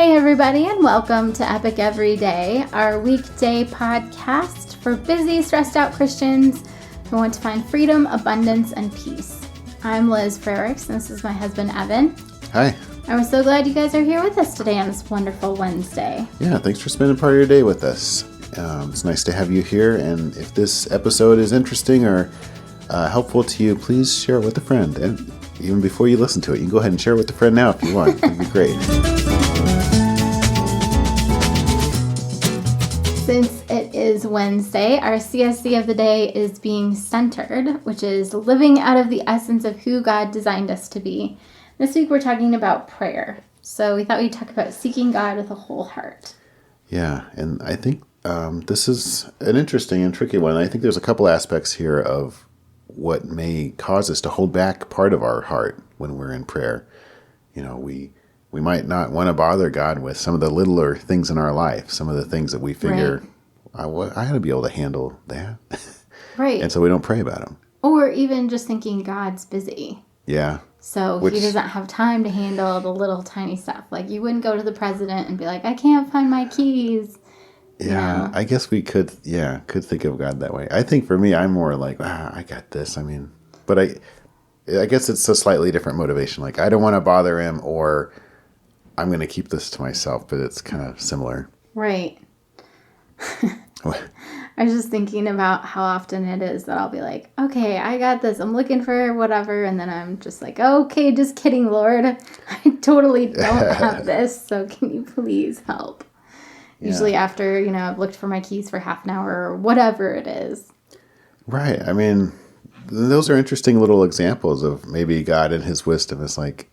Hey everybody, and welcome to Epic Everyday, our weekday podcast for busy, stressed out Christians who want to find freedom, abundance, and peace. I'm Liz Frericks, and this is my husband Evan. Hi. And we're so glad you guys are here with us today on this wonderful Wednesday. Yeah, thanks for spending part of your day with us. It's nice to have you here, and if this episode is interesting or helpful to you, please share it with a friend. And even before you listen to it, you can go ahead and share it with a friend now if you want. It'd be great. Since it is Wednesday, our CSC of the day is being centered, which is living out of the essence of who God designed us to be. This week we're talking about prayer. So we thought we'd talk about seeking God with a whole heart. Yeah, and I think this is an interesting and tricky one. I think there's a couple aspects here of what may cause us to hold back part of our heart when we're in prayer. You know, we might not want to bother God with some of the littler things in our life, some of the things that we figure, I got to be able to handle that. Right. And so we don't pray about them. Or even just thinking God's busy. Yeah. So he doesn't have time to handle the little tiny stuff. Like you wouldn't go to the president and be like, I can't find my keys. Yeah, I guess we could think of God that way. I think for me, I'm more like, I got this. I mean, but I guess it's a slightly different motivation. Like, I don't want to bother him, or I'm going to keep this to myself, but it's kind of similar. Right. I was just thinking about how often it is that I'll be like, okay, I got this. I'm looking for whatever. And then I'm just like, okay, just kidding, Lord. I totally don't have this. So can you please help? Yeah. Usually after, I've looked for my keys for half an hour or whatever it is. Right. I mean, those are interesting little examples of maybe God in his wisdom is like,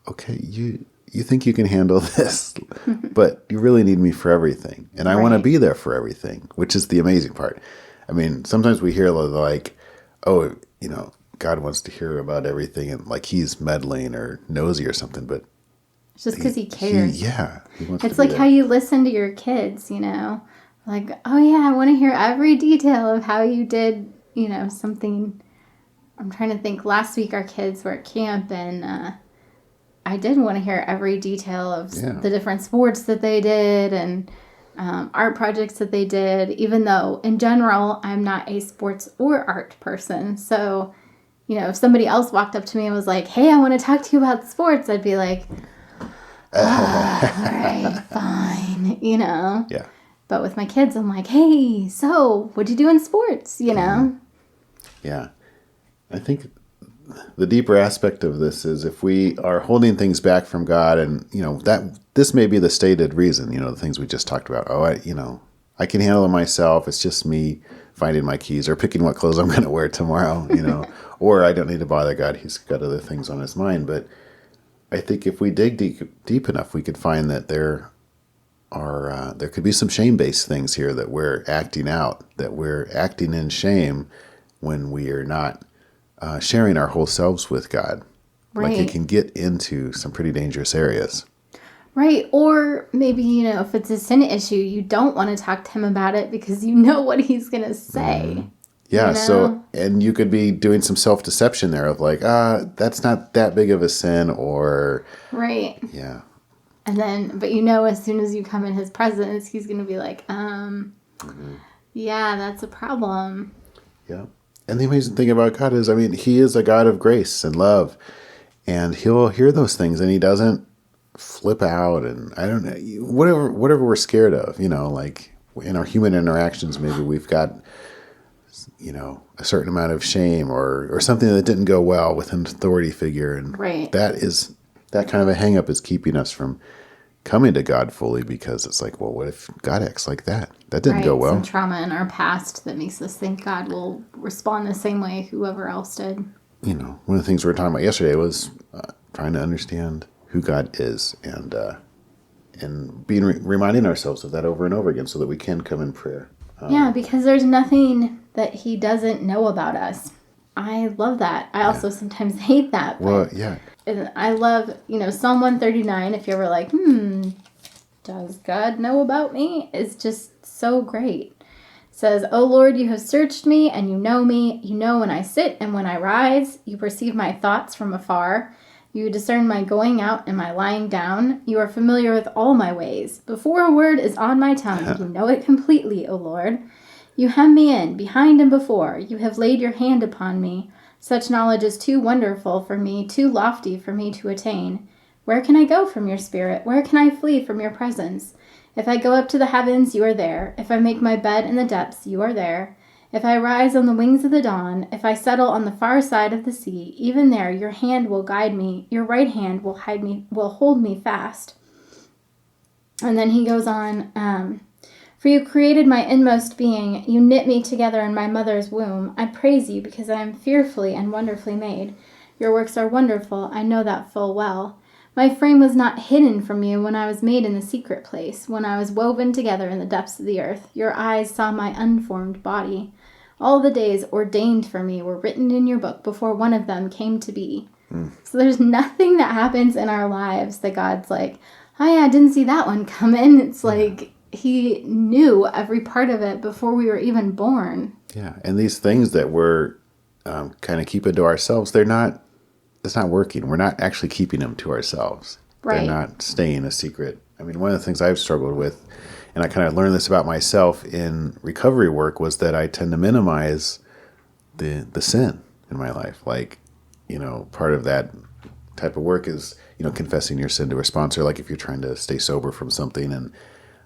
okay, you think you can handle this, but you really need me for everything. And I want to be there for everything, which is the amazing part. I mean, sometimes we hear like, oh, God wants to hear about everything and like he's meddling or nosy or something, but it's just because he cares. He wants it's to be like there. How you listen to your kids, like, oh yeah, I want to hear every detail of how you did, something. I'm trying to think. Last week our kids were at camp and I did want to hear every detail of the different sports that they did and art projects that they did, even though in general I'm not a sports or art person. So, if somebody else walked up to me and was like, hey, I want to talk to you about sports, I'd be like, all right, fine, Yeah. But with my kids, I'm like, hey, so what'd you do in sports, Yeah. I think the deeper aspect of this is if we are holding things back from God and, that this may be the stated reason, the things we just talked about. Oh, I can handle it myself. It's just me finding my keys or picking what clothes I'm going to wear tomorrow, or I don't need to bother God. He's got other things on his mind. But I think if we dig deep enough, we could find that there could be some shame-based things here that we're acting out, that we're acting in shame when we are not sharing our whole selves with God. Right. Like it can get into some pretty dangerous areas. Right. Or maybe, if it's a sin issue, you don't want to talk to him about it because you know what he's going to say. Mm-hmm. Yeah. So, and you could be doing some self-deception there of like, that's not that big of a sin or. Right. Yeah. And then, but as soon as you come in his presence, he's going to be like, yeah, that's a problem. Yeah. And the amazing thing about God is, he is a God of grace and love, and he'll hear those things, and he doesn't flip out, and I don't know, whatever we're scared of, like in our human interactions, maybe we've got, a certain amount of shame or something that didn't go well with an authority figure, and that kind of a hang up is keeping us from coming to God fully because it's like, well, what if God acts like that? That didn't go well. Some trauma in our past that makes us think God will respond the same way whoever else did. One of the things we were talking about yesterday was trying to understand who God is and being reminding ourselves of that over and over again so that we can come in prayer. Because there's nothing that he doesn't know about us. I love that. I also sometimes hate that. Well, yeah. And I love, Psalm 139, if you're ever like, does God know about me? It's just so great. It says, O Lord, you have searched me and you know me. You know when I sit and when I rise. You perceive my thoughts from afar. You discern my going out and my lying down. You are familiar with all my ways. Before a word is on my tongue, you know it completely, O Lord. You hem me in, behind and before. You have laid your hand upon me. Such knowledge is too wonderful for me, too lofty for me to attain. Where can I go from your spirit? Where can I flee from your presence? If I go up to the heavens, you are there. If I make my bed in the depths, you are there. If I rise on the wings of the dawn, if I settle on the far side of the sea, even there your hand will guide me, your right hand will hold me fast. And then he goes on, for you created my inmost being, you knit me together in my mother's womb. I praise you because I am fearfully and wonderfully made. Your works are wonderful, I know that full well. My frame was not hidden from you when I was made in the secret place, when I was woven together in the depths of the earth. Your eyes saw my unformed body. All the days ordained for me were written in your book before one of them came to be. So there's nothing that happens in our lives that God's like, oh yeah, I didn't see that one coming. It's like he knew every part of it before we were even born. Yeah, and these things that we're kind of keeping to ourselves, it's not working. We're not actually keeping them to ourselves. Right. They're not staying a secret. I mean, one of the things I've struggled with, and I kind of learned this about myself in recovery work, was that I tend to minimize the sin in my life. Like, part of that type of work is, confessing your sin to a sponsor. Like if you're trying to stay sober from something, and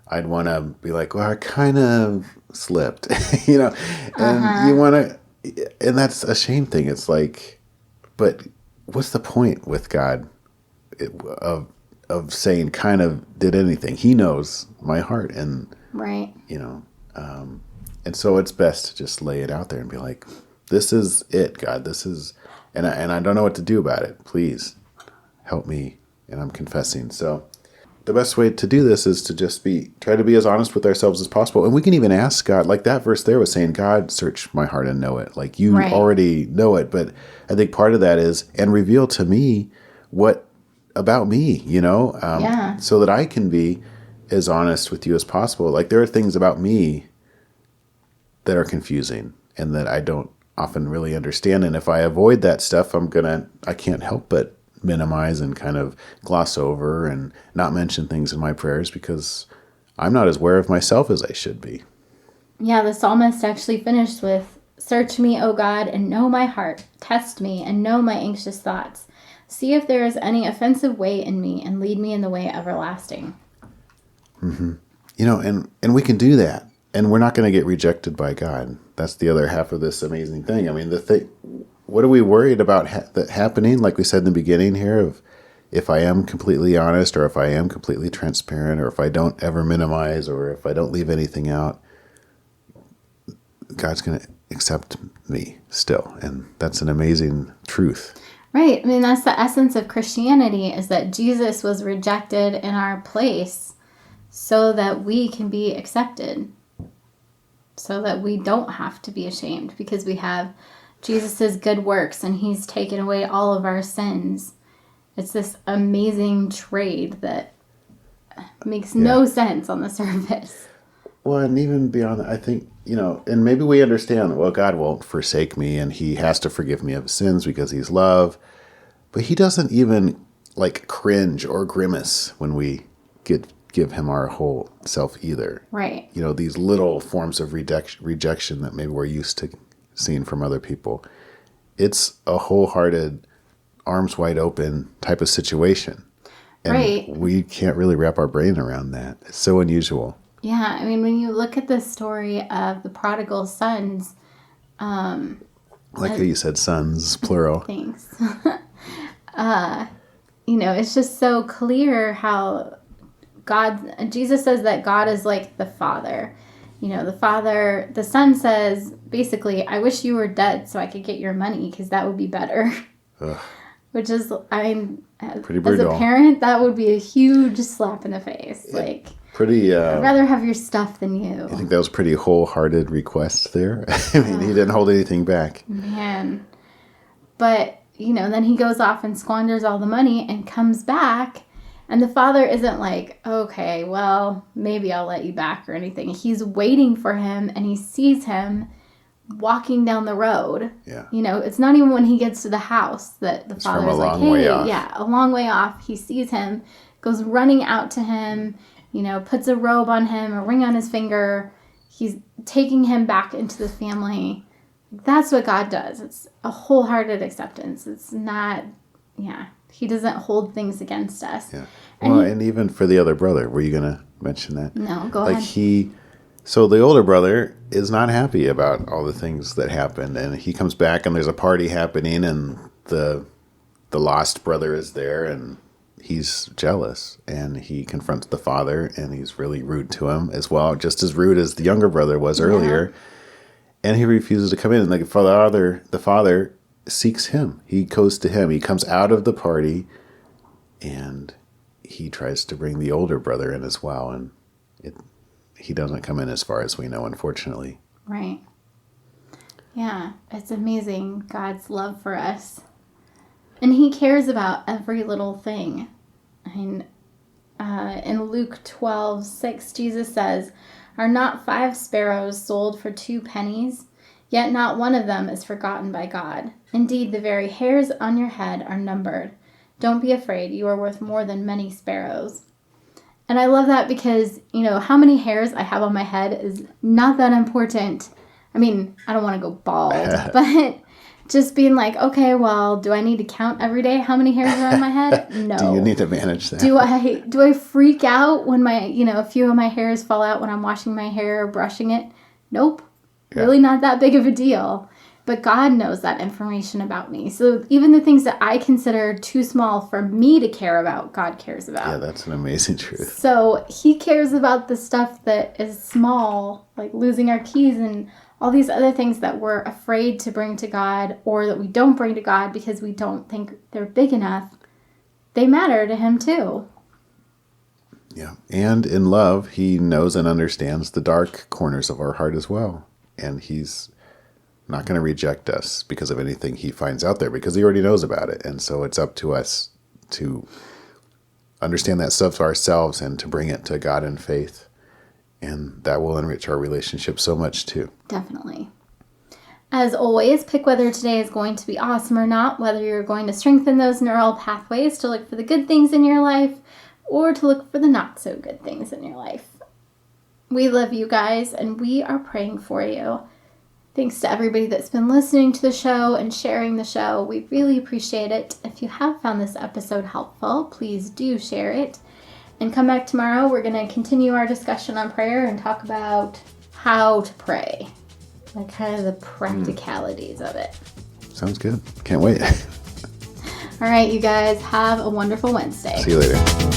I'd want to be like, well, I kind of slipped, and you want to, and that's a shame thing. It's like, but what's the point with God of saying kind of did anything? He knows my heart, and right. And so it's best to just lay it out there and be like, this is it, God. This is, and I don't know what to do about it. Please help me. And I'm confessing. So the best way to do this is to just try to be as honest with ourselves as possible. And we can even ask God, like that verse there was saying, God, search my heart and know it. Like you already know it. But I think part of that is, and reveal to me what about me, so that I can be as honest with you as possible. Like there are things about me that are confusing and that I don't often really understand. And if I avoid that stuff, I can't help but minimize and kind of gloss over and not mention things in my prayers because I'm not as aware of myself as I should be. Yeah, the psalmist actually finished with, search me, O God, and know my heart. Test me and know my anxious thoughts. See if there is any offensive way in me and lead me in the way everlasting. Mm-hmm. And we can do that. And we're not going to get rejected by God. That's the other half of this amazing thing. I mean, what are we worried about that happening? Like we said in the beginning here, of if I am completely honest, or if I am completely transparent, or if I don't ever minimize, or if I don't leave anything out, God's going to accept me still. And that's an amazing truth. Right. I mean, that's the essence of Christianity, is that Jesus was rejected in our place so that we can be accepted. So that we don't have to be ashamed because we have Jesus's good works and he's taken away all of our sins. It's this amazing trade that makes no sense on the surface. Well, and even beyond that, I think, and maybe we understand, well, God won't forsake me and he has to forgive me of sins because he's love. But he doesn't even like cringe or grimace when we give him our whole self either. Right. These little forms of rejection that maybe we're used to seeing from other people. It's a wholehearted, arms wide open type of situation. And we can't really wrap our brain around that. It's so unusual. Yeah. I mean, when you look at the story of the prodigal sons. Like how you said sons, plural. Thanks. It's just so clear how Jesus says that God is like the Father. The Son says, basically, I wish you were dead so I could get your money because that would be better. Which is, pretty brutal. As a parent, that would be a huge slap in the face. Yeah. Like, I'd rather have your stuff than you. I think that was a pretty wholehearted request there. I mean, he didn't hold anything back. Man. But, then he goes off and squanders all the money and comes back. And the father isn't like, okay, well, maybe I'll let you back or anything. He's waiting for him and he sees him walking down the road. Yeah. You know, it's not even when he gets to the house that the father's like, hey, a long way off. He sees him, goes running out to him, you know, puts a robe on him, a ring on his finger. He's taking him back into the family. That's what God does. It's a wholehearted acceptance. It's not, he doesn't hold things against us. Yeah. Well, and even for the other brother, were you going to mention that? No, go ahead. So the older brother is not happy about all the things that happened, and he comes back and there's a party happening, and the lost brother is there, and he's jealous, and he confronts the father, and he's really rude to him as well, just as rude as the younger brother was earlier. And he refuses to come in, and the father seeks him. He goes to him. He comes out of the party, and he tries to bring the older brother in as well, and he doesn't come in as far as we know, unfortunately. Right. Yeah, it's amazing, God's love for us. And he cares about every little thing. I mean, in Luke 12:6, Jesus says, "Are not 5 sparrows sold for 2 pennies? Yet not one of them is forgotten by God. Indeed, the very hairs on your head are numbered. Don't be afraid, you are worth more than many sparrows." And I love that because, you know, how many hairs I have on my head is not that important. I mean, I don't want to go bald, but just being like, okay, well, do I need to count every day how many hairs are on my head? No. Do you need to manage that? Do I freak out when a few of my hairs fall out when I'm washing my hair or brushing it? Nope. Yeah. Really not that big of a deal. But God knows that information about me. So even the things that I consider too small for me to care about, God cares about. Yeah, that's an amazing truth. So he cares about the stuff that is small, like losing our keys and all these other things that we're afraid to bring to God, or that we don't bring to God because we don't think they're big enough. They matter to him too. Yeah. And in love, he knows and understands the dark corners of our heart as well. And he's not going to reject us because of anything he finds out there, because he already knows about it. And so it's up to us to understand that stuff ourselves and to bring it to God in faith. And that will enrich our relationship so much too. Definitely. As always, pick whether today is going to be awesome or not, whether you're going to strengthen those neural pathways to look for the good things in your life or to look for the not so good things in your life. We love you guys, and we are praying for you. Thanks to everybody that's been listening to the show and sharing the show. We really appreciate it. If you have found this episode helpful, please do share it. And come back tomorrow. We're going to continue our discussion on prayer and talk about how to pray. Like kind of the practicalities of it. Sounds good. Can't wait. All right, you guys. Have a wonderful Wednesday. See you later.